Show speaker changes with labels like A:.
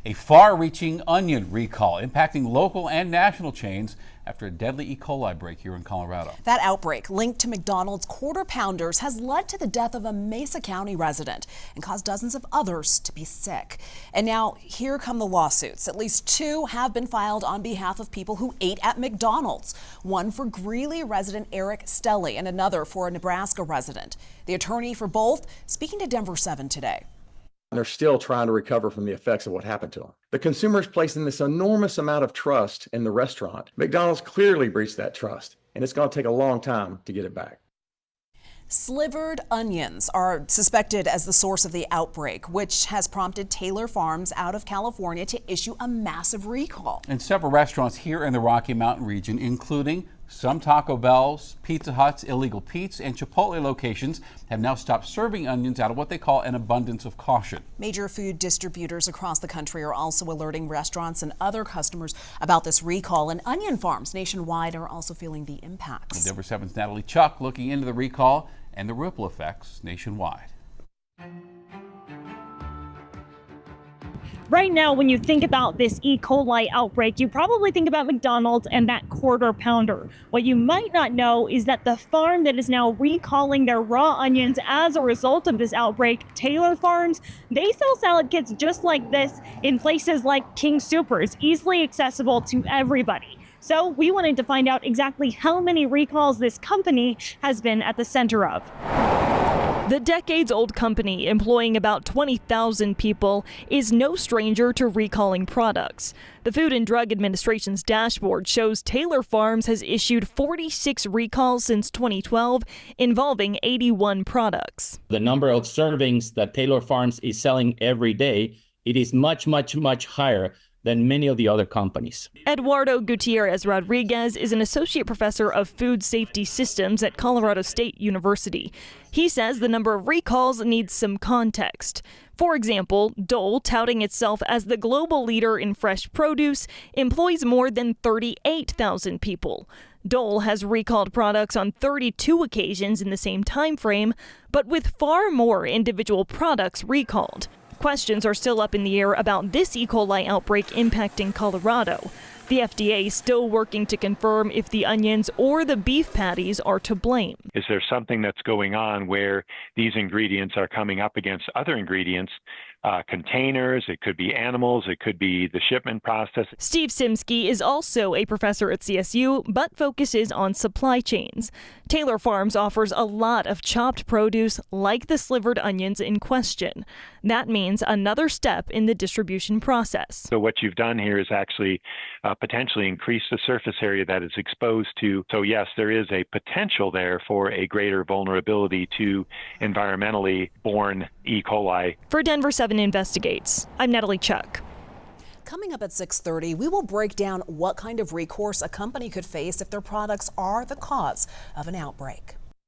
A: A far-reaching onion recall impacting local and national chains after a deadly E. coli break here in Colorado.
B: That outbreak linked to McDonald's Quarter Pounders has led to the death of a Mesa County resident and caused dozens of others to be sick. And now here come the lawsuits. At least 2 have been filed on behalf of people who ate at McDonald's. One for Greeley resident Eric Stelly and another for a Nebraska resident. The attorney for both speaking to Denver 7 today.
C: They're still trying to recover from the effects of what happened to them. The consumer's placing this enormous amount of trust in the restaurant. McDonald's clearly breached that trust, and it's going to take a long time to get it back.
B: Slivered onions are suspected as the source of the outbreak, which has prompted Taylor Farms out of California to issue a massive recall.
A: And several restaurants here in the Rocky Mountain region, including some Taco Bell's, Pizza Hut's, Illegal Pete's, and Chipotle locations, have now stopped serving onions out of what they call an abundance of caution.
B: Major food distributors across the country are also alerting restaurants and other customers about this recall, and onion farms nationwide are also feeling the impacts.
A: Denver 7's Natalie Chuck looking into the recall and the ripple effects nationwide.
D: Right now, when you think about this E. coli outbreak, you probably think about McDonald's and that Quarter Pounder. What you might not know is that the farm that is now recalling their raw onions as a result of this outbreak, Taylor Farms, they sell salad kits just like this in places like King Soopers, easily accessible to everybody. So we wanted to find out exactly how many recalls this company has been at the center of. The decades-old company, employing about 20,000 people, is no stranger to recalling products. The Food and Drug Administration's dashboard shows Taylor Farms has issued 46 recalls since 2012, involving 81 products.
E: The number of servings that Taylor Farms is selling every day, it is much higher than many of the other companies.
D: Eduardo Gutierrez Rodriguez is an associate professor of food safety systems at Colorado State University. He says the number of recalls needs some context. For example, Dole, touting itself as the global leader in fresh produce, employs more than 38,000 people. Dole has recalled products on 32 occasions in the same time frame, but with far more individual products recalled. Questions are still up in the air about this E. coli outbreak impacting Colorado. The FDA is still working to confirm if the onions or the beef patties are to blame.
F: Is there something that's going on where these ingredients are coming up against other ingredients, containers, it could be animals, it could be the shipment process.
D: Steve Simsky is also a professor at CSU, but focuses on supply chains. Taylor Farms offers a lot of chopped produce like the slivered onions in question. That means another step in the distribution process.
F: So what you've done here is actually potentially increase the surface area that is exposed to. So yes, there is a potential there for a greater vulnerability to environmentally born E. coli.
D: For Denver 7 Investigates, I'm Natalie Chuck.
B: Coming up at 6:30, we will break down what kind of recourse a company could face if their products are the cause of an outbreak.